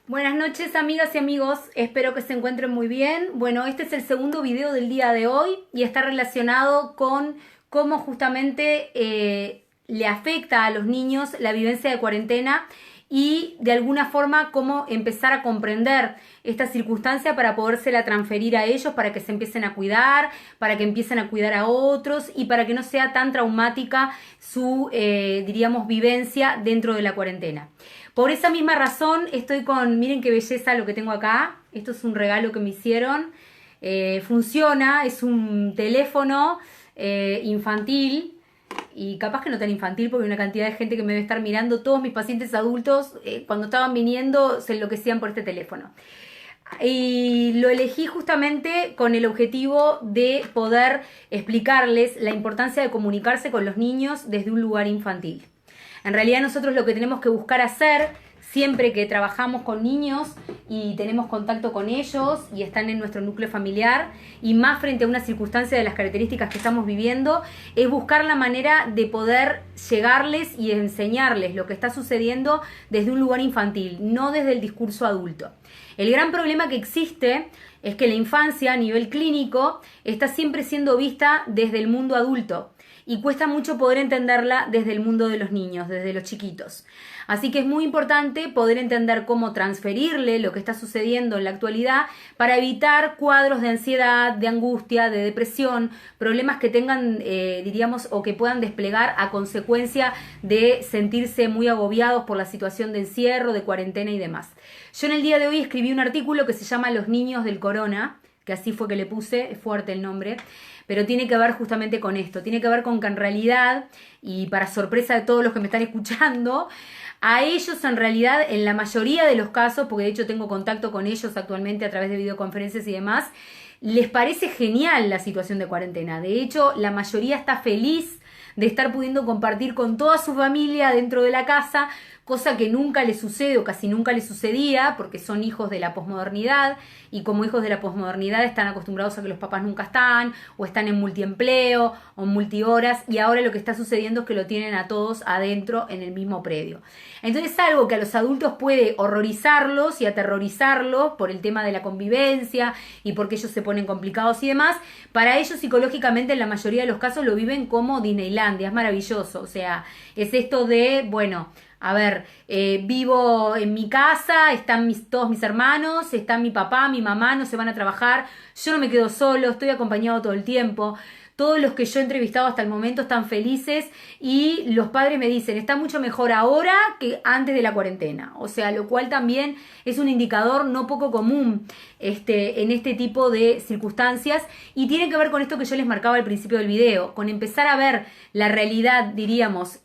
Buenas noches, amigas y amigos, espero que se encuentren muy bien. Bueno, este es el segundo video del día de hoy y está relacionado con cómo justamente le afecta a los niños la vivencia de cuarentena y de alguna forma cómo empezar a comprender esta circunstancia para podérsela transferir a ellos, para que se empiecen a cuidar, para que empiecen a cuidar a otros y para que no sea tan traumática su, diríamos, vivencia dentro de la cuarentena. Por esa misma razón estoy con, miren qué belleza lo que tengo acá, esto es un regalo que me hicieron, funciona, es un teléfono infantil y capaz que no tan infantil porque hay una cantidad de gente que me debe estar mirando, todos mis pacientes adultos cuando estaban viniendo se enloquecían por este teléfono. Y lo elegí justamente con el objetivo de poder explicarles la importancia de comunicarse con los niños desde un lugar infantil. En realidad nosotros lo que tenemos que buscar hacer siempre que trabajamos con niños y tenemos contacto con ellos y están en nuestro núcleo familiar y más frente a una circunstancia de las características que estamos viviendo, es buscar la manera de poder llegarles y enseñarles lo que está sucediendo desde un lugar infantil, no desde el discurso adulto. El gran problema que existe es que la infancia a nivel clínico está siempre siendo vista desde el mundo adulto y cuesta mucho poder entenderla desde el mundo de los niños, desde los chiquitos. Así que es muy importante poder entender cómo transferirle lo que está sucediendo en la actualidad para evitar cuadros de ansiedad, de angustia, de depresión, problemas que tengan, diríamos, o que puedan desplegar a consecuencia de sentirse muy agobiados por la situación de encierro, de cuarentena y demás. Yo en el día de hoy escribí un artículo que se llama Los niños del corona, que así fue que le puse, es fuerte el nombre, pero tiene que ver justamente con esto, tiene que ver con que en realidad, y para sorpresa de todos los que me están escuchando, a ellos en realidad, en la mayoría de los casos, porque de hecho tengo contacto con ellos actualmente a través de videoconferencias y demás, les parece genial la situación de cuarentena. De hecho, la mayoría está feliz de estar pudiendo compartir con toda su familia dentro de la casa, cosa que nunca les sucede o casi nunca les sucedía porque son hijos de la posmodernidad y como hijos de la posmodernidad están acostumbrados a que los papás nunca están o están en multiempleo o multihoras y ahora lo que está sucediendo es que lo tienen a todos adentro en el mismo predio. Entonces es algo que a los adultos puede horrorizarlos y aterrorizarlos por el tema de la convivencia y porque ellos se ponen complicados y demás. Para ellos psicológicamente en la mayoría de los casos lo viven como Disneylandia, es maravilloso, o sea, es esto de, bueno, a ver, vivo en mi casa, están todos mis hermanos, están mi papá, mi mamá, no se van a trabajar, yo no me quedo solo, estoy acompañado todo el tiempo. Todos los que yo he entrevistado hasta el momento están felices y los padres me dicen, está mucho mejor ahora que antes de la cuarentena. O sea, lo cual también es un indicador no poco común en este tipo de circunstancias y tiene que ver con esto que yo les marcaba al principio del video, con empezar a ver la realidad, diríamos,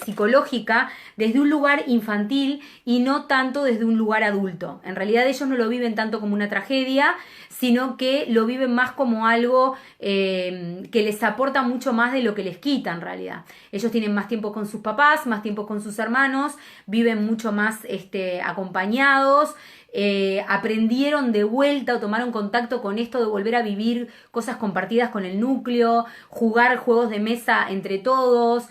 psicológica desde un lugar infantil y no tanto desde un lugar adulto. En realidad ellos no lo viven tanto como una tragedia, sino que lo viven más como algo que les aporta mucho más de lo que les quita en realidad. Ellos tienen más tiempo con sus papás, más tiempo con sus hermanos, viven mucho más acompañados, aprendieron de vuelta o tomaron contacto con esto de volver a vivir cosas compartidas con el núcleo, jugar juegos de mesa entre todos,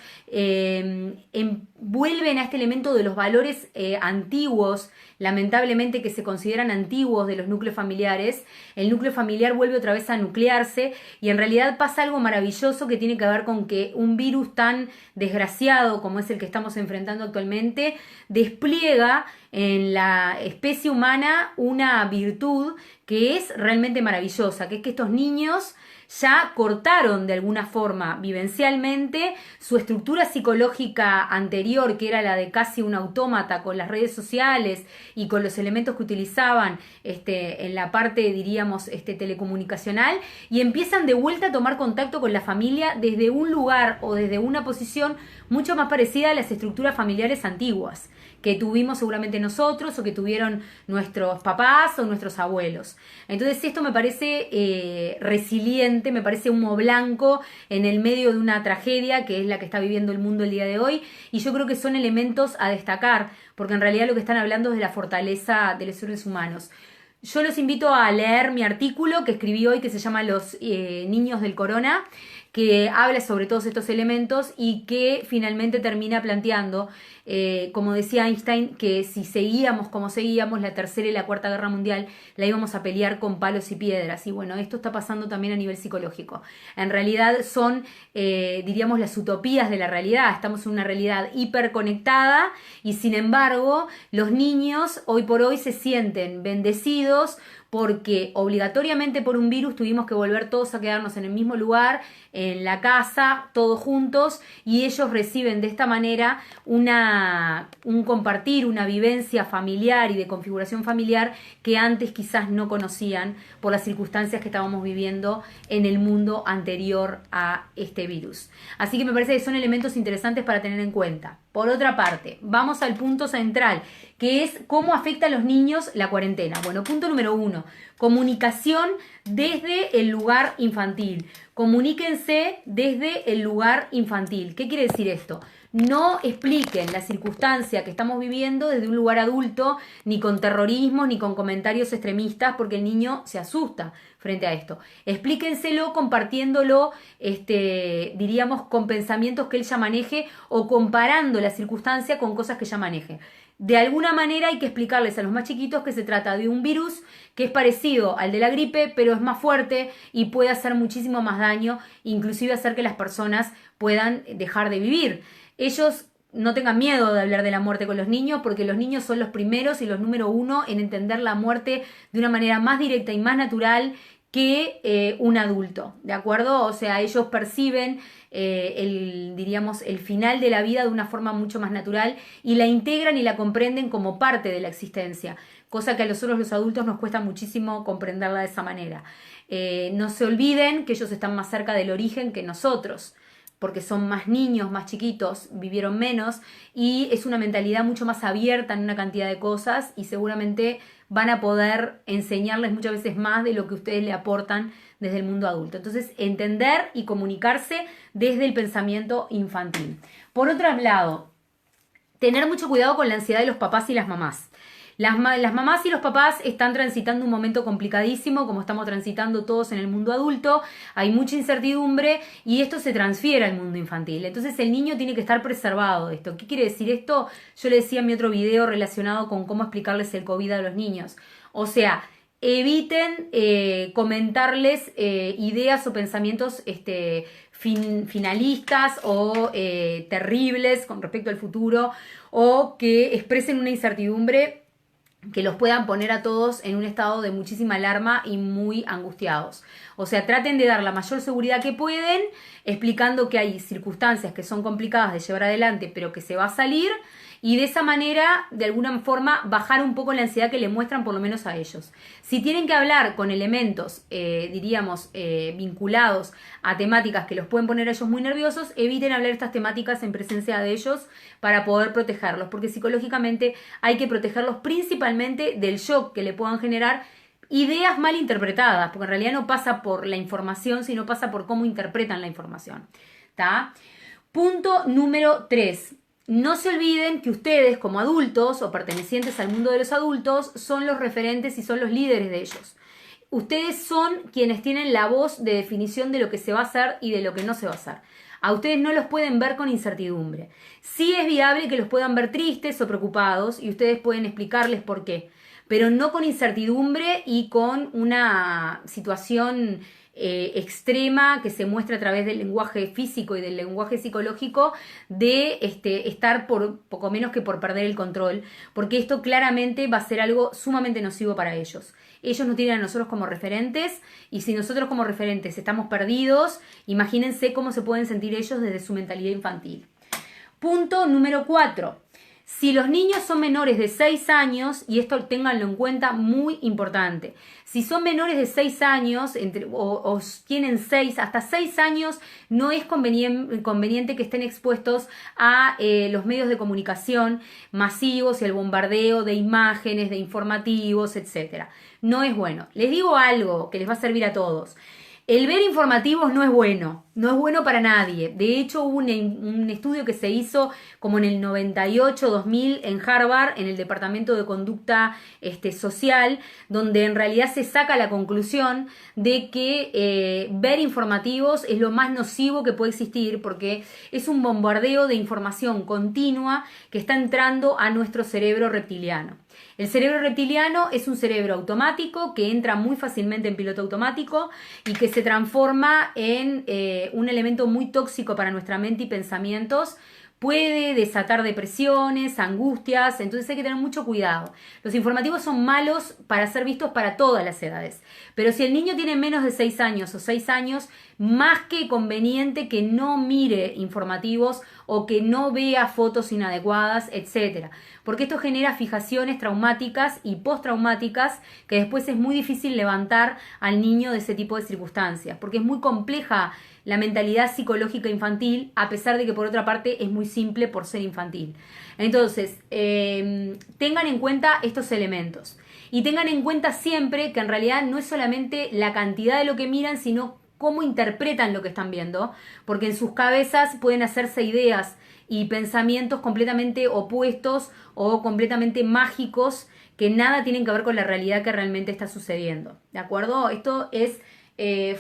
vuelven a este elemento de los valores antiguos, lamentablemente que se consideran antiguos de los núcleos familiares. El núcleo familiar vuelve otra vez a nuclearse y en realidad pasa algo maravilloso que tiene que ver con que un virus tan desgraciado como es el que estamos enfrentando actualmente despliega en la especie humana una virtud que es realmente maravillosa, que es que estos niños ya cortaron de alguna forma vivencialmente su estructura psicológica anterior, que era la de casi un autómata con las redes sociales y con los elementos que utilizaban en la parte, diríamos, telecomunicacional, y empiezan de vuelta a tomar contacto con la familia desde un lugar o desde una posición mucho más parecida a las estructuras familiares antiguas que tuvimos seguramente nosotros o que tuvieron nuestros papás o nuestros abuelos. Entonces esto me parece resiliente, me parece humo blanco en el medio de una tragedia que es la que está viviendo el mundo el día de hoy y yo creo que son elementos a destacar porque en realidad lo que están hablando es de la fortaleza de los seres humanos. Yo los invito a leer mi artículo que escribí hoy que se llama Los niños del corona, que habla sobre todos estos elementos y que finalmente termina planteando, como decía Einstein, que si seguíamos como seguíamos, la Tercera y la Cuarta Guerra Mundial la íbamos a pelear con palos y piedras. Y bueno, esto está pasando también a nivel psicológico. En realidad son, diríamos, las utopías de la realidad. Estamos en una realidad hiperconectada y sin embargo los niños hoy por hoy se sienten bendecidos porque obligatoriamente por un virus tuvimos que volver todos a quedarnos en el mismo lugar, en la casa, todos juntos, y ellos reciben de esta manera un compartir, una vivencia familiar y de configuración familiar que antes quizás no conocían por las circunstancias que estábamos viviendo en el mundo anterior a este virus. Así que me parece que son elementos interesantes para tener en cuenta. Por otra parte, vamos al punto central, que es cómo afecta a los niños la cuarentena. Bueno, punto número 1, comunicación desde el lugar infantil. Comuníquense desde el lugar infantil. ¿Qué quiere decir esto? No expliquen la circunstancia que estamos viviendo desde un lugar adulto, ni con terrorismo, ni con comentarios extremistas, porque el niño se asusta frente a esto. Explíquenselo compartiéndolo, diríamos, con pensamientos que él ya maneje o comparando la circunstancia con cosas que ya maneje. De alguna manera hay que explicarles a los más chiquitos que se trata de un virus que es parecido al de la gripe, pero es más fuerte y puede hacer muchísimo más daño, inclusive hacer que las personas puedan dejar de vivir. Ellos no tengan miedo de hablar de la muerte con los niños, porque los niños son los primeros y los número 1 en entender la muerte de una manera más directa y más natural que un adulto, ¿de acuerdo? O sea, ellos perciben diríamos, el final de la vida de una forma mucho más natural y la integran y la comprenden como parte de la existencia, cosa que a nosotros los adultos nos cuesta muchísimo comprenderla de esa manera. No se olviden que ellos están más cerca del origen que nosotros, porque son más niños, más chiquitos, vivieron menos y es una mentalidad mucho más abierta en una cantidad de cosas y seguramente van a poder enseñarles muchas veces más de lo que ustedes le aportan desde el mundo adulto. Entonces, entender y comunicarse desde el pensamiento infantil. Por otro lado, tener mucho cuidado con la ansiedad de los papás y las mamás. Las mamás y los papás están transitando un momento complicadísimo, como estamos transitando todos en el mundo adulto. Hay mucha incertidumbre y esto se transfiere al mundo infantil. Entonces el niño tiene que estar preservado de esto. ¿Qué quiere decir esto? Yo le decía en mi otro video relacionado con cómo explicarles el COVID a los niños. O sea, eviten comentarles ideas o pensamientos finalistas o terribles con respecto al futuro o que expresen una incertidumbre que los puedan poner a todos en un estado de muchísima alarma y muy angustiados. O sea, traten de dar la mayor seguridad que pueden, explicando que hay circunstancias que son complicadas de llevar adelante, pero que se va a salir, y de esa manera, de alguna forma, bajar un poco la ansiedad que le muestran por lo menos a ellos. Si tienen que hablar con elementos, diríamos, vinculados a temáticas que los pueden poner a ellos muy nerviosos, eviten hablar estas temáticas en presencia de ellos para poder protegerlos, porque psicológicamente hay que protegerlos principalmente del shock que le puedan generar ideas mal interpretadas, porque en realidad no pasa por la información, sino pasa por cómo interpretan la información. ¿Tá? Punto número 3. No se olviden que ustedes como adultos o pertenecientes al mundo de los adultos son los referentes y son los líderes de ellos. Ustedes son quienes tienen la voz de definición de lo que se va a hacer y de lo que no se va a hacer. A ustedes no los pueden ver con incertidumbre. Sí es viable que los puedan ver tristes o preocupados y ustedes pueden explicarles por qué, pero no con incertidumbre y con una situación extrema que se muestra a través del lenguaje físico y del lenguaje psicológico de estar por poco menos que por perder el control, porque esto claramente va a ser algo sumamente nocivo para ellos. Ellos nos tienen a nosotros como referentes y si nosotros como referentes estamos perdidos, imagínense cómo se pueden sentir ellos desde su mentalidad infantil. Punto número 4. Si los niños son menores de 6 años, y esto ténganlo en cuenta, muy importante, si son menores de 6 años o tienen 6, hasta 6 años, no es conveniente que estén expuestos a los medios de comunicación masivos y el bombardeo de imágenes, de informativos, etc. No es bueno. Les digo algo que les va a servir a todos. El ver informativos no es bueno, no es bueno para nadie. De hecho, hubo un estudio que se hizo como en el 98-2000 en Harvard, en el Departamento de Conducta Social, donde en realidad se saca la conclusión de que ver informativos es lo más nocivo que puede existir porque es un bombardeo de información continua que está entrando a nuestro cerebro reptiliano. El cerebro reptiliano es un cerebro automático que entra muy fácilmente en piloto automático y que se transforma en un elemento muy tóxico para nuestra mente y pensamientos. Puede desatar depresiones, angustias, entonces hay que tener mucho cuidado. Los informativos son malos para ser vistos para todas las edades, pero si el niño tiene menos de 6 años o 6 años, más que conveniente que no mire informativos o que no vea fotos inadecuadas, etcétera, porque esto genera fijaciones traumáticas y postraumáticas que después es muy difícil levantar al niño de ese tipo de circunstancias, porque es muy compleja la mentalidad psicológica infantil, a pesar de que por otra parte es muy simple por ser infantil. Entonces, tengan en cuenta estos elementos y tengan en cuenta siempre que en realidad no es solamente la cantidad de lo que miran, sino cómo interpretan lo que están viendo, porque en sus cabezas pueden hacerse ideas y pensamientos completamente opuestos o completamente mágicos que nada tienen que ver con la realidad que realmente está sucediendo. ¿De acuerdo? Esto es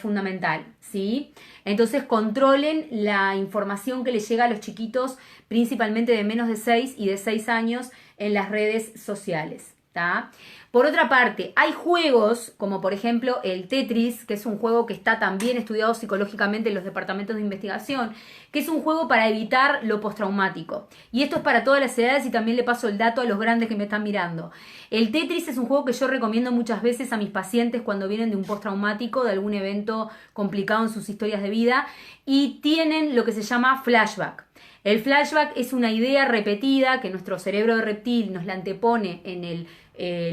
fundamental, ¿sí? Entonces controlen la información que les llega a los chiquitos, principalmente de menos de 6 y de 6 años en las redes sociales. ¿Tá? Por otra parte, hay juegos como por ejemplo el Tetris, que es un juego que está también estudiado psicológicamente en los departamentos de investigación, que es un juego para evitar lo postraumático. Y esto es para todas las edades y también le paso el dato a los grandes que me están mirando. El Tetris es un juego que yo recomiendo muchas veces a mis pacientes cuando vienen de un postraumático, de algún evento complicado en sus historias de vida y tienen lo que se llama flashback. El flashback es una idea repetida que nuestro cerebro de reptil nos la antepone en el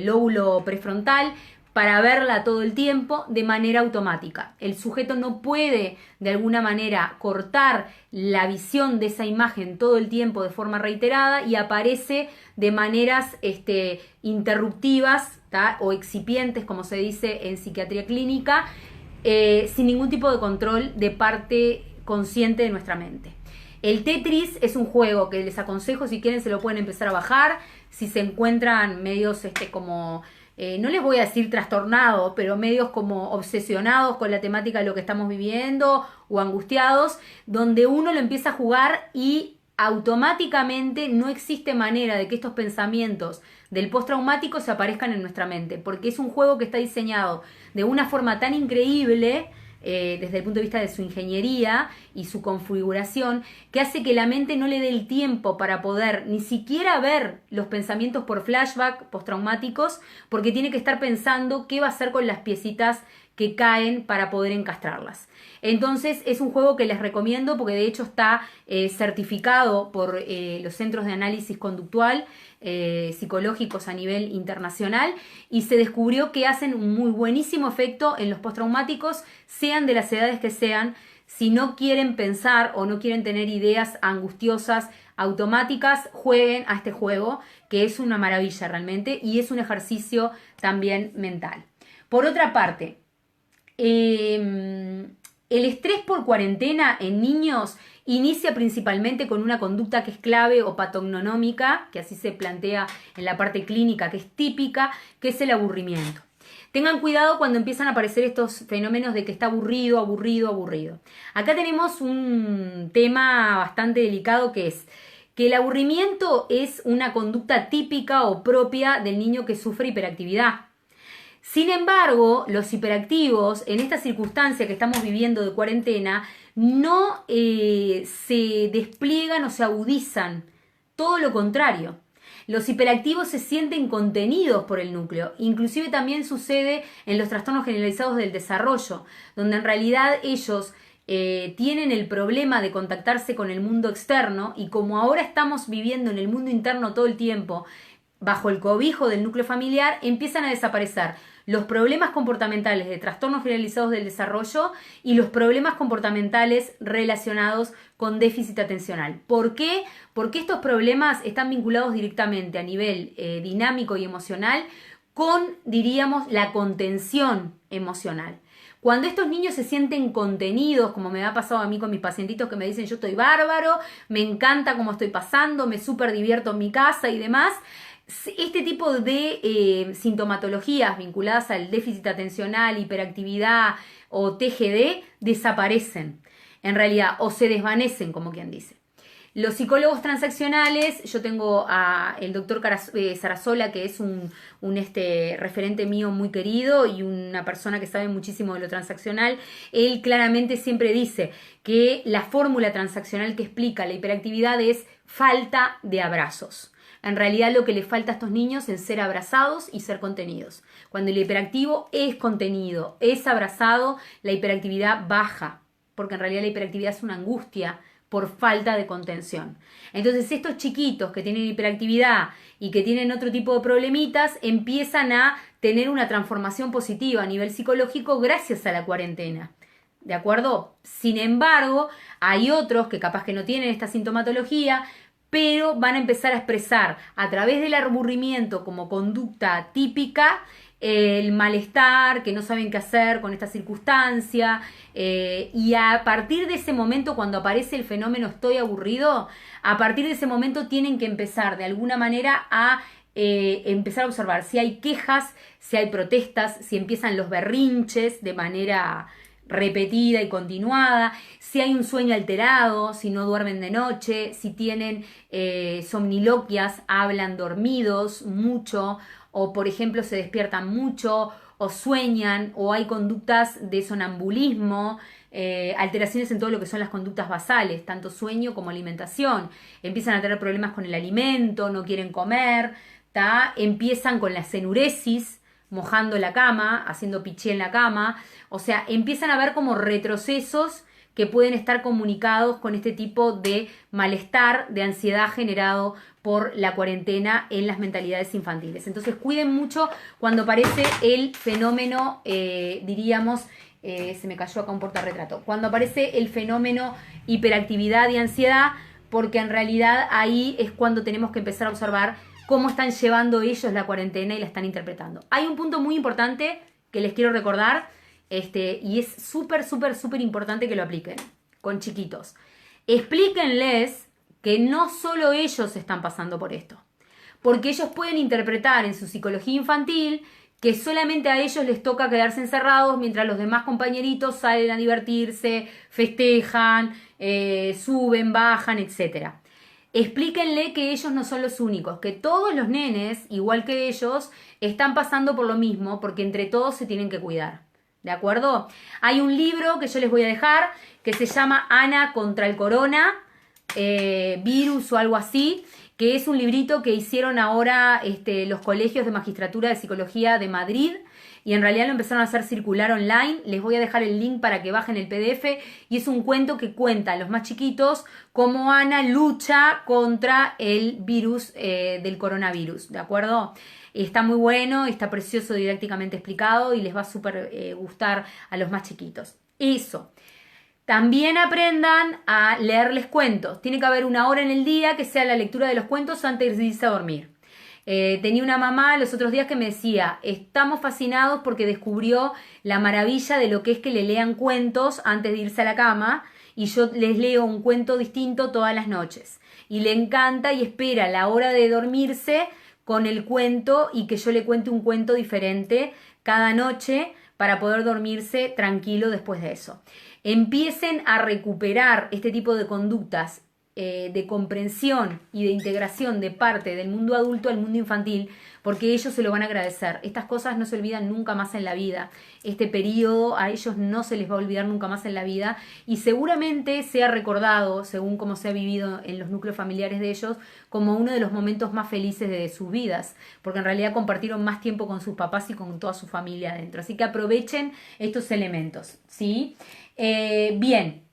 lóbulo prefrontal para verla todo el tiempo de manera automática. El sujeto no puede de alguna manera cortar la visión de esa imagen todo el tiempo de forma reiterada y aparece de maneras interruptivas, ¿tá? O excipientes, como se dice en psiquiatría clínica, sin ningún tipo de control de parte consciente de nuestra mente. El Tetris es un juego que les aconsejo, si quieren se lo pueden empezar a bajar, si se encuentran medios como, no les voy a decir trastornados, pero medios como obsesionados con la temática de lo que estamos viviendo o angustiados, donde uno lo empieza a jugar y automáticamente no existe manera de que estos pensamientos del postraumático se aparezcan en nuestra mente, porque es un juego que está diseñado de una forma tan increíble, desde el punto de vista de su ingeniería y su configuración, que hace que la mente no le dé el tiempo para poder ni siquiera ver los pensamientos por flashback postraumáticos, porque tiene que estar pensando qué va a hacer con las piecitas que caen para poder encastrarlas. Entonces es un juego que les recomiendo porque de hecho está certificado por los centros de análisis conductual psicológicos a nivel internacional y se descubrió que hacen un muy buenísimo efecto en los postraumáticos, sean de las edades que sean. Si no quieren pensar o no quieren tener ideas angustiosas automáticas, jueguen a este juego que es una maravilla realmente y es un ejercicio también mental. Por otra parte, el estrés por cuarentena en niños inicia principalmente con una conducta que es clave o patognomónica, que así se plantea en la parte clínica, que es típica, que es el aburrimiento. Tengan cuidado cuando empiezan a aparecer estos fenómenos de que está aburrido, aburrido, aburrido. Acá tenemos un tema bastante delicado que es que el aburrimiento es una conducta típica o propia del niño que sufre hiperactividad. Sin embargo, los hiperactivos, en esta circunstancia que estamos viviendo de cuarentena, no se despliegan o se agudizan. Todo lo contrario. Los hiperactivos se sienten contenidos por el núcleo. Inclusive también sucede en los trastornos generalizados del desarrollo, donde en realidad ellos tienen el problema de contactarse con el mundo externo y como ahora estamos viviendo en el mundo interno todo el tiempo, bajo el cobijo del núcleo familiar, empiezan a desaparecer los problemas comportamentales de trastornos generalizados del desarrollo y los problemas comportamentales relacionados con déficit atencional. ¿Por qué? Porque estos problemas están vinculados directamente a nivel dinámico y emocional con, diríamos, la contención emocional. Cuando estos niños se sienten contenidos, como me ha pasado a mí con mis pacientitos que me dicen yo estoy bárbaro, me encanta cómo estoy pasando, me súper divierto en mi casa y demás, este tipo de sintomatologías vinculadas al déficit atencional, hiperactividad o TGD desaparecen en realidad o se desvanecen, como quien dice. Los psicólogos transaccionales, yo tengo a el doctor Sarasola, que es un referente mío muy querido y una persona que sabe muchísimo de lo transaccional. Él claramente siempre dice que la fórmula transaccional que explica la hiperactividad es falta de abrazos. En realidad lo que le falta a estos niños es ser abrazados y ser contenidos. Cuando el hiperactivo es contenido, es abrazado, la hiperactividad baja, porque en realidad la hiperactividad es una angustia por falta de contención. Entonces estos chiquitos que tienen hiperactividad y que tienen otro tipo de problemitas empiezan a tener una transformación positiva a nivel psicológico gracias a la cuarentena. ¿De acuerdo? Sin embargo, hay otros que capaz que no tienen esta sintomatología, pero van a empezar a expresar a través del aburrimiento como conducta típica el malestar, que no saben qué hacer con esta circunstancia, y a partir de ese momento, cuando aparece el fenómeno estoy aburrido, a partir de ese momento tienen que empezar de alguna manera a empezar a observar si hay quejas, si hay protestas, si empiezan los berrinches de manera repetida y continuada, si hay un sueño alterado, si no duermen de noche, si tienen somniloquias, hablan dormidos mucho, o por ejemplo se despiertan mucho, o sueñan, o hay conductas de sonambulismo, alteraciones en todo lo que son las conductas basales, tanto sueño como alimentación. Empiezan a tener problemas con el alimento, no quieren comer, empiezan con la enuresis, mojando la cama, haciendo pichí en la cama, o sea, empiezan a ver como retrocesos que pueden estar comunicados con este tipo de malestar, de ansiedad generado por la cuarentena en las mentalidades infantiles. Entonces cuiden mucho cuando aparece el fenómeno, diríamos, se me cayó acá un portarretrato, cuando aparece el fenómeno hiperactividad y ansiedad, porque en realidad ahí es cuando tenemos que empezar a observar cómo están llevando ellos la cuarentena y la están interpretando. Hay un punto muy importante que les quiero recordar, y es súper, súper, súper importante que lo apliquen con chiquitos. Explíquenles que no solo ellos están pasando por esto, porque ellos pueden interpretar en su psicología infantil que solamente a ellos les toca quedarse encerrados mientras los demás compañeritos salen a divertirse, festejan, suben, bajan, etc. Explíquenle que ellos no son los únicos, que todos los nenes, igual que ellos, están pasando por lo mismo, porque entre todos se tienen que cuidar. ¿De acuerdo? Hay un libro que yo les voy a dejar que se llama Ana contra el Corona, virus o algo así, que es un librito que hicieron ahora los colegios de magistratura de psicología de Madrid, y en realidad lo empezaron a hacer circular online. Les voy a dejar el link para que bajen el PDF, y es un cuento que cuenta a los más chiquitos cómo Ana lucha contra el virus del coronavirus, ¿de acuerdo? Está muy bueno, está precioso didácticamente explicado y les va a súper gustar a los más chiquitos. Eso. También aprendan a leerles cuentos. Tiene que haber una hora en el día que sea la lectura de los cuentos antes de irse a dormir. Tenía una mamá los otros días que me decía, estamos fascinados porque descubrió la maravilla de lo que es que le lean cuentos antes de irse a la cama, y yo les leo un cuento distinto todas las noches. Y le encanta y espera la hora de dormirse con el cuento y que yo le cuente un cuento diferente cada noche para poder dormirse tranquilo después de eso. Empiecen a recuperar este tipo de conductas de comprensión y de integración de parte del mundo adulto al mundo infantil, porque ellos se lo van a agradecer. Estas cosas no se olvidan nunca más en la vida. Este periodo a ellos no se les va a olvidar nunca más en la vida, y seguramente sea recordado, según cómo se ha vivido en los núcleos familiares de ellos, como uno de los momentos más felices de sus vidas, porque en realidad compartieron más tiempo con sus papás y con toda su familia adentro. Así que aprovechen estos elementos, ¿sí? Bien.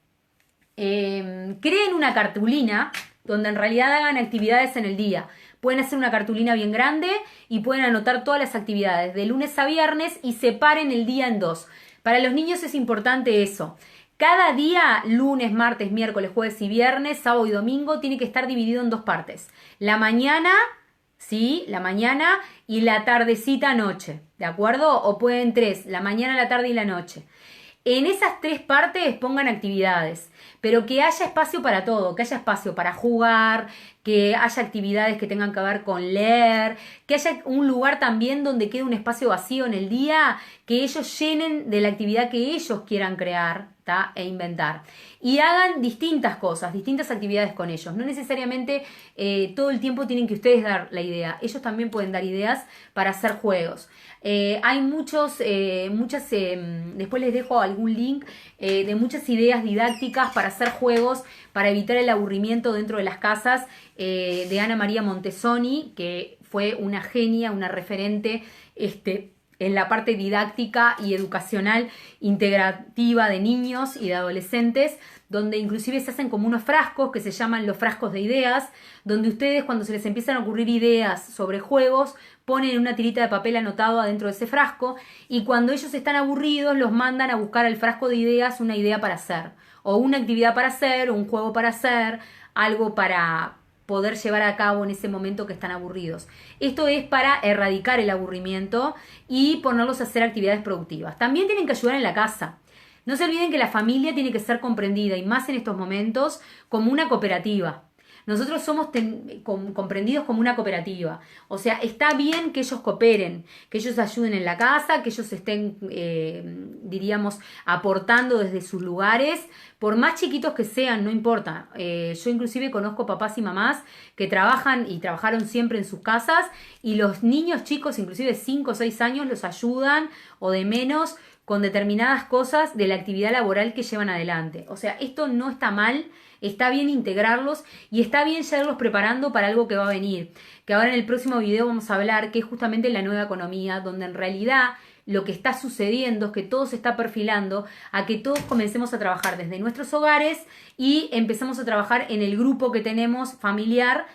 Creen una cartulina donde en realidad hagan actividades en el día. Pueden hacer una cartulina bien grande y pueden anotar todas las actividades de lunes a viernes y separen el día en dos. Para los niños es importante eso. Cada día, lunes, martes, miércoles, jueves y viernes, sábado y domingo, tiene que estar dividido en dos partes. La mañana, ¿sí? La mañana y la tardecita noche, ¿de acuerdo? O pueden tres, la mañana, la tarde y la noche. En esas 3 partes pongan actividades, pero que haya espacio para todo, que haya espacio para jugar, que haya actividades que tengan que ver con leer, que haya un lugar también donde quede un espacio vacío en el día, que ellos llenen de la actividad que ellos quieran crear, ¿tá? E inventar. Y hagan distintas cosas, distintas actividades con ellos. No necesariamente todo el tiempo tienen que ustedes dar la idea. Ellos también pueden dar ideas para hacer juegos. Hay después les dejo algún link de muchas ideas didácticas para hacer juegos, para evitar el aburrimiento dentro de las casas, de Ana María Montessori, que fue una genia, una referente en la parte didáctica y educacional integrativa de niños y de adolescentes, donde inclusive se hacen como unos frascos que se llaman los frascos de ideas, donde ustedes cuando se les empiezan a ocurrir ideas sobre juegos, ponen una tirita de papel anotado adentro de ese frasco y cuando ellos están aburridos los mandan a buscar al frasco de ideas una idea para hacer, o una actividad para hacer, o un juego para hacer, algo para poder llevar a cabo en ese momento que están aburridos. Esto es para erradicar el aburrimiento y ponerlos a hacer actividades productivas. También tienen que ayudar en la casa. No se olviden que la familia tiene que ser comprendida, y más en estos momentos, como una cooperativa. Nosotros somos comprendidos como una cooperativa. O sea, está bien que ellos cooperen, que ellos ayuden en la casa, que ellos estén, diríamos, aportando desde sus lugares, por más chiquitos que sean, no importa. Yo inclusive conozco papás y mamás que trabajan y trabajaron siempre en sus casas y los niños chicos, inclusive 5 o 6 años, los ayudan o de menos con determinadas cosas de la actividad laboral que llevan adelante. O sea, esto no está mal, está bien integrarlos y está bien ya irlos preparando para algo que va a venir. Que ahora en el próximo video vamos a hablar, que es justamente la nueva economía, donde en realidad lo que está sucediendo es que todo se está perfilando a que todos comencemos a trabajar desde nuestros hogares y empezamos a trabajar en el grupo que tenemos familiar,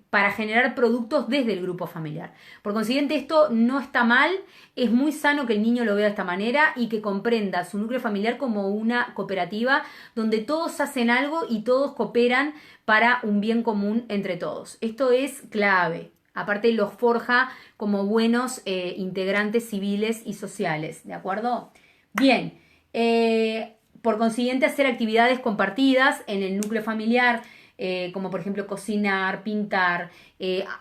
para generar productos desde el grupo familiar. Por consiguiente, esto no está mal, es muy sano que el niño lo vea de esta manera y que comprenda su núcleo familiar como una cooperativa donde todos hacen algo y todos cooperan para un bien común entre todos. Esto es clave. Aparte los forja como buenos integrantes civiles y sociales, ¿de acuerdo? Bien, por consiguiente hacer actividades compartidas en el núcleo familiar, como por ejemplo cocinar, pintar,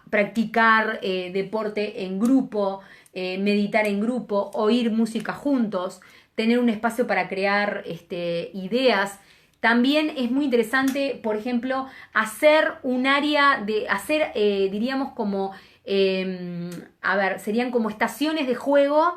practicar deporte en grupo, meditar en grupo, oír música juntos, tener un espacio para crear ideas. También es muy interesante, por ejemplo, hacer un área diríamos como, serían como estaciones de juego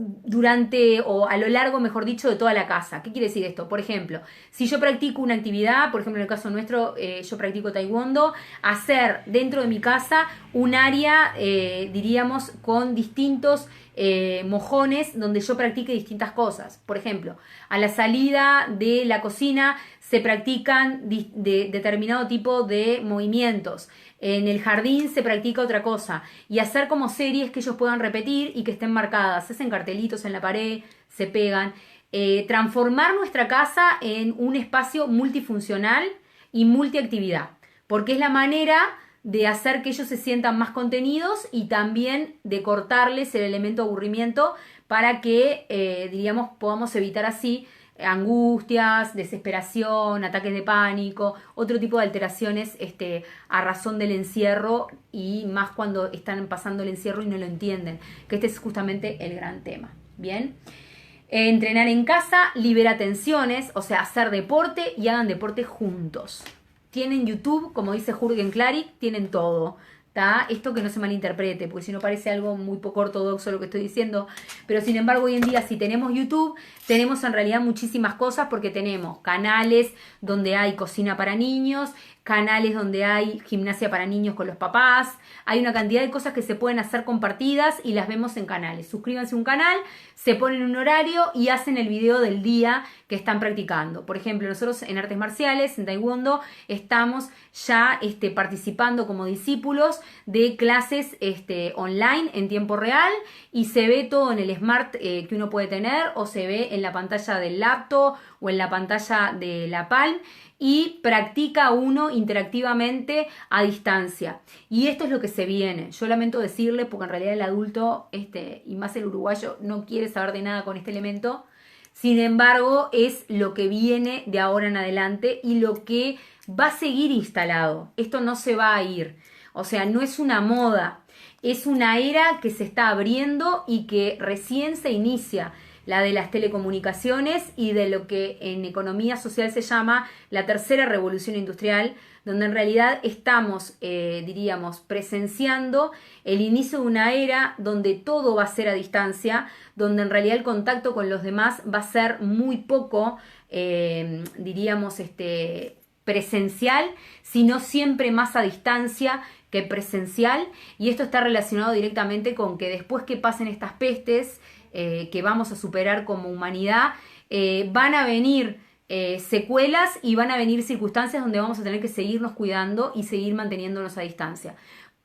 durante o a lo largo, mejor dicho, de toda la casa. ¿Qué quiere decir esto? Por ejemplo, si yo practico una actividad, por ejemplo en el caso nuestro, yo practico taekwondo, hacer dentro de mi casa un área, diríamos, con distintos mojones donde yo practique distintas cosas. Por ejemplo, a la salida de la cocina se practican de determinado tipo de movimientos. En el jardín se practica otra cosa y hacer como series que ellos puedan repetir y que estén marcadas. Se hacen cartelitos en la pared, se pegan. Transformar nuestra casa en un espacio multifuncional y multiactividad, porque es la manera de hacer que ellos se sientan más contenidos y también de cortarles el elemento aburrimiento para que, diríamos, podamos evitar así angustias, desesperación, ataques de pánico, otro tipo de alteraciones a razón del encierro y más cuando están pasando el encierro y no lo entienden, que este es justamente el gran tema. Bien, entrenar en casa libera tensiones, o sea, hacer deporte y hagan deporte juntos. Tienen YouTube, como dice Jürgen Klarik, tienen todo. ¿Tá? Esto que no se malinterprete, porque si no parece algo muy poco ortodoxo lo que estoy diciendo, pero sin embargo hoy en día si tenemos YouTube, tenemos en realidad muchísimas cosas porque tenemos canales donde hay cocina para niños, canales donde hay gimnasia para niños con los papás, hay una cantidad de cosas que se pueden hacer compartidas y las vemos en canales. Suscríbanse a un canal, se ponen un horario y hacen el video del día que están practicando. Por ejemplo, nosotros en artes marciales, en taekwondo, estamos ya participando como discípulos de clases online en tiempo real y se ve todo en el smart que uno puede tener o se ve en la pantalla del laptop o en la pantalla de la Palm y practica uno interactivamente a distancia. Y esto es lo que se viene. Yo lamento decirle porque en realidad el adulto y más el uruguayo no quiere saber de nada con este elemento. Sin embargo, es lo que viene de ahora en adelante y lo que va a seguir instalado. Esto no se va a ir. O sea, no es una moda, es una era que se está abriendo y que recién se inicia, la de las telecomunicaciones y de lo que en economía social se llama la tercera revolución industrial, donde en realidad estamos, diríamos, presenciando el inicio de una era donde todo va a ser a distancia, donde en realidad el contacto con los demás va a ser muy poco, diríamos, presencial, sino siempre más a distancia que presencial, y esto está relacionado directamente con que después que pasen estas pestes que vamos a superar como humanidad, van a venir secuelas y van a venir circunstancias donde vamos a tener que seguirnos cuidando y seguir manteniéndonos a distancia.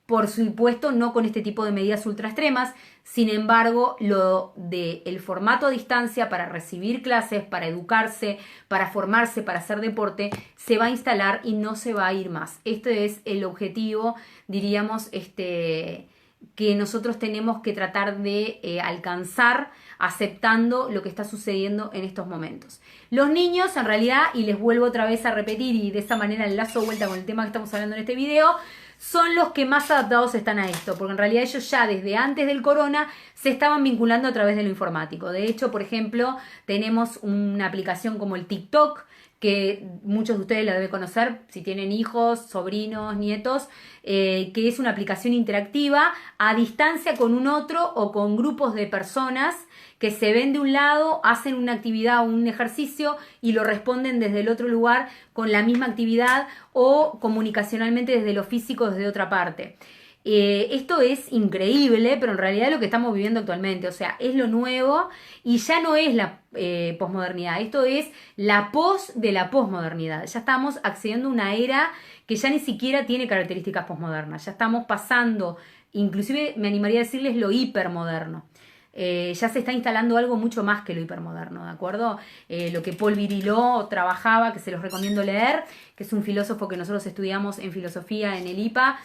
Por supuesto, no con este tipo de medidas ultra extremas, sin embargo, lo del formato a distancia para recibir clases, para educarse, para formarse, para hacer deporte, se va a instalar y no se va a ir más. Este es el objetivo, diríamos, que nosotros tenemos que tratar de alcanzar aceptando lo que está sucediendo en estos momentos. Los niños, en realidad, y les vuelvo otra vez a repetir y de esa manera enlazo vuelta con el tema que estamos hablando en este video, son los que más adaptados están a esto, porque en realidad ellos ya desde antes del corona se estaban vinculando a través de lo informático. De hecho, por ejemplo, tenemos una aplicación como el TikTok, que muchos de ustedes la deben conocer si tienen hijos, sobrinos, nietos, que es una aplicación interactiva a distancia con un otro o con grupos de personas que se ven de un lado, hacen una actividad o un ejercicio y lo responden desde el otro lugar con la misma actividad o comunicacionalmente desde lo físico desde otra parte. Esto es increíble, pero en realidad es lo que estamos viviendo actualmente, o sea, es lo nuevo y ya no es la posmodernidad, esto es la pos de la posmodernidad. Ya estamos accediendo a una era que ya ni siquiera tiene características posmodernas, ya estamos pasando, inclusive me animaría a decirles lo hipermoderno. Ya se está instalando algo mucho más que lo hipermoderno, ¿de acuerdo? Lo que Paul Viriló trabajaba, que se los recomiendo leer, que es un filósofo que nosotros estudiamos en filosofía en el IPA,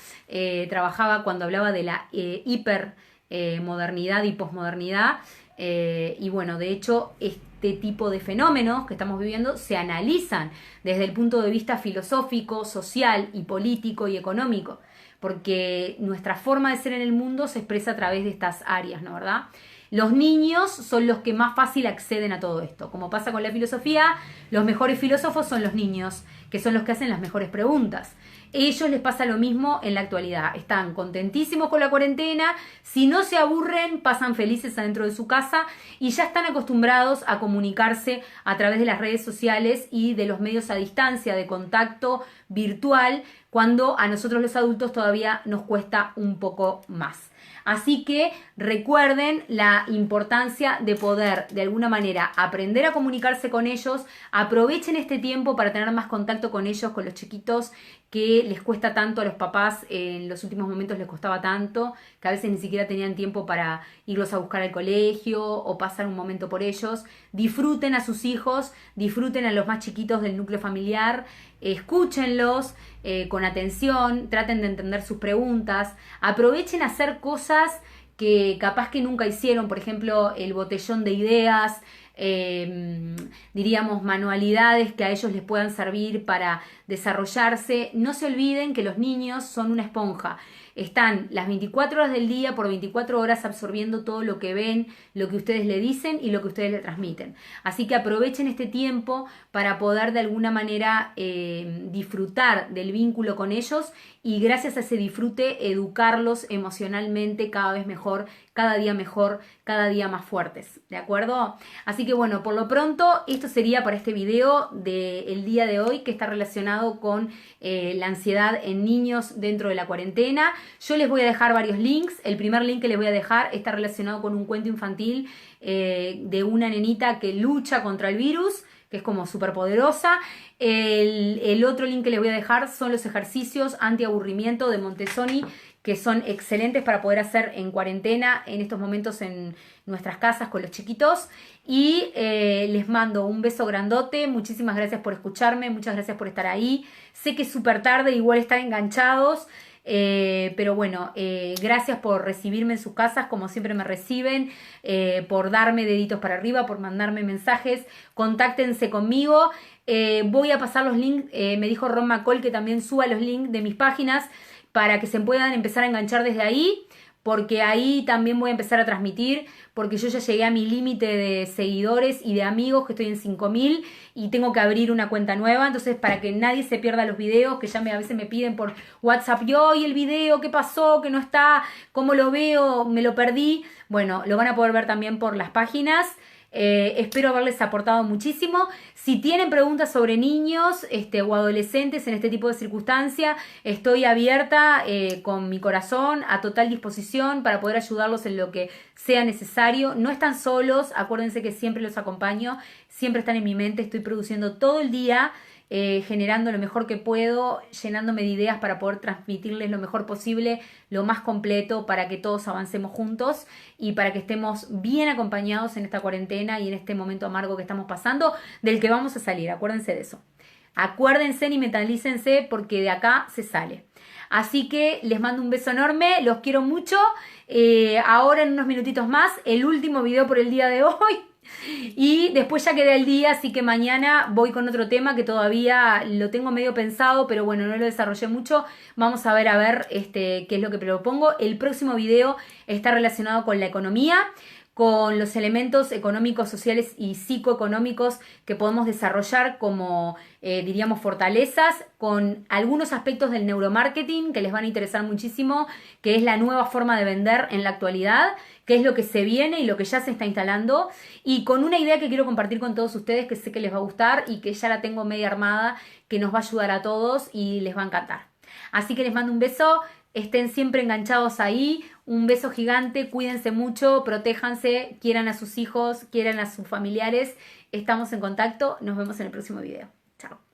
trabajaba cuando hablaba de la hipermodernidad y posmodernidad, y bueno, de hecho, este tipo de fenómenos que estamos viviendo se analizan desde el punto de vista filosófico, social y político y económico, porque nuestra forma de ser en el mundo se expresa a través de estas áreas, ¿no? ¿Verdad? Los niños son los que más fácil acceden a todo esto. Como pasa con la filosofía, los mejores filósofos son los niños, que son los que hacen las mejores preguntas. Ellos les pasa lo mismo en la actualidad. Están contentísimos con la cuarentena, si no se aburren, pasan felices adentro de su casa y ya están acostumbrados a comunicarse a través de las redes sociales y de los medios a distancia de contacto virtual, cuando a nosotros los adultos todavía nos cuesta un poco más. Así que recuerden la importancia de poder de alguna manera aprender a comunicarse con ellos, aprovechen este tiempo para tener más contacto con ellos, con los chiquitos que les cuesta tanto a los papás, en los últimos momentos les costaba tanto, que a veces ni siquiera tenían tiempo para irlos a buscar al colegio o pasar un momento por ellos. Disfruten a sus hijos, disfruten a los más chiquitos del núcleo familiar, escúchenlos con atención, traten de entender sus preguntas, aprovechen a hacer cosas que capaz que nunca hicieron, por ejemplo, el botellón de ideas, diríamos manualidades que a ellos les puedan servir para desarrollarse. No se olviden que los niños son una esponja. Están las 24 horas del día por 24 horas absorbiendo todo lo que ven, lo que ustedes le dicen y lo que ustedes le transmiten. Así que aprovechen este tiempo para poder de alguna manera disfrutar del vínculo con ellos y gracias a ese disfrute educarlos emocionalmente cada vez mejor, cada día más fuertes, ¿de acuerdo? Así que bueno, por lo pronto esto sería para este video del día de hoy que está relacionado con la ansiedad en niños dentro de la cuarentena. Yo les voy a dejar varios links. El primer link que les voy a dejar está relacionado con un cuento infantil de una nenita que lucha contra el virus, que es como súper poderosa. El otro link que les voy a dejar son los ejercicios anti-aburrimiento de Montessori, que son excelentes para poder hacer en cuarentena, en estos momentos en nuestras casas con los chiquitos. Y les mando un beso grandote, muchísimas gracias por escucharme, muchas gracias por estar ahí. Sé que es súper tarde, igual están enganchados. Pero bueno, gracias por recibirme en sus casas como siempre me reciben, por darme deditos para arriba, por mandarme mensajes. Contáctense conmigo. Voy a pasar los links. Me dijo Ron McCall que también suba los links de mis páginas para que se puedan empezar a enganchar desde ahí, porque ahí también voy a empezar a transmitir, porque yo ya llegué a mi límite de seguidores y de amigos, que estoy en 5000 y tengo que abrir una cuenta nueva. Entonces, para que nadie se pierda los videos, que ya a veces me piden por WhatsApp, y el video, ¿qué pasó? ¿Qué no está? ¿Cómo lo veo? ¿Me lo perdí? Bueno, lo van a poder ver también por las páginas. Espero haberles aportado muchísimo. Si tienen preguntas sobre niños o adolescentes en este tipo de circunstancia, estoy abierta con mi corazón, a total disposición para poder ayudarlos en lo que sea necesario. No están solos, acuérdense que siempre los acompaño, siempre están en mi mente, estoy produciendo todo el día, generando lo mejor que puedo, llenándome de ideas para poder transmitirles lo mejor posible, lo más completo, para que todos avancemos juntos y para que estemos bien acompañados en esta cuarentena y en este momento amargo que estamos pasando, del que vamos a salir. Acuérdense de eso. Acuérdense y mentalícense, porque de acá se sale. Así que les mando un beso enorme, los quiero mucho. Ahora en unos minutitos más, el último video por el día de hoy. Y después ya queda el día, así que mañana voy con otro tema que todavía lo tengo medio pensado, pero bueno, no lo desarrollé mucho. Vamos a ver qué es lo que propongo. El próximo video está relacionado con la economía, con los elementos económicos, sociales y psicoeconómicos que podemos desarrollar como, diríamos, fortalezas, con algunos aspectos del neuromarketing que les van a interesar muchísimo, que es la nueva forma de vender en la actualidad, qué es lo que se viene y lo que ya se está instalando, y con una idea que quiero compartir con todos ustedes, que sé que les va a gustar y que ya la tengo media armada, que nos va a ayudar a todos y les va a encantar. Así que les mando un beso, estén siempre enganchados ahí, un beso gigante, cuídense mucho, protéjanse, quieran a sus hijos, quieran a sus familiares, estamos en contacto, nos vemos en el próximo video. Chao.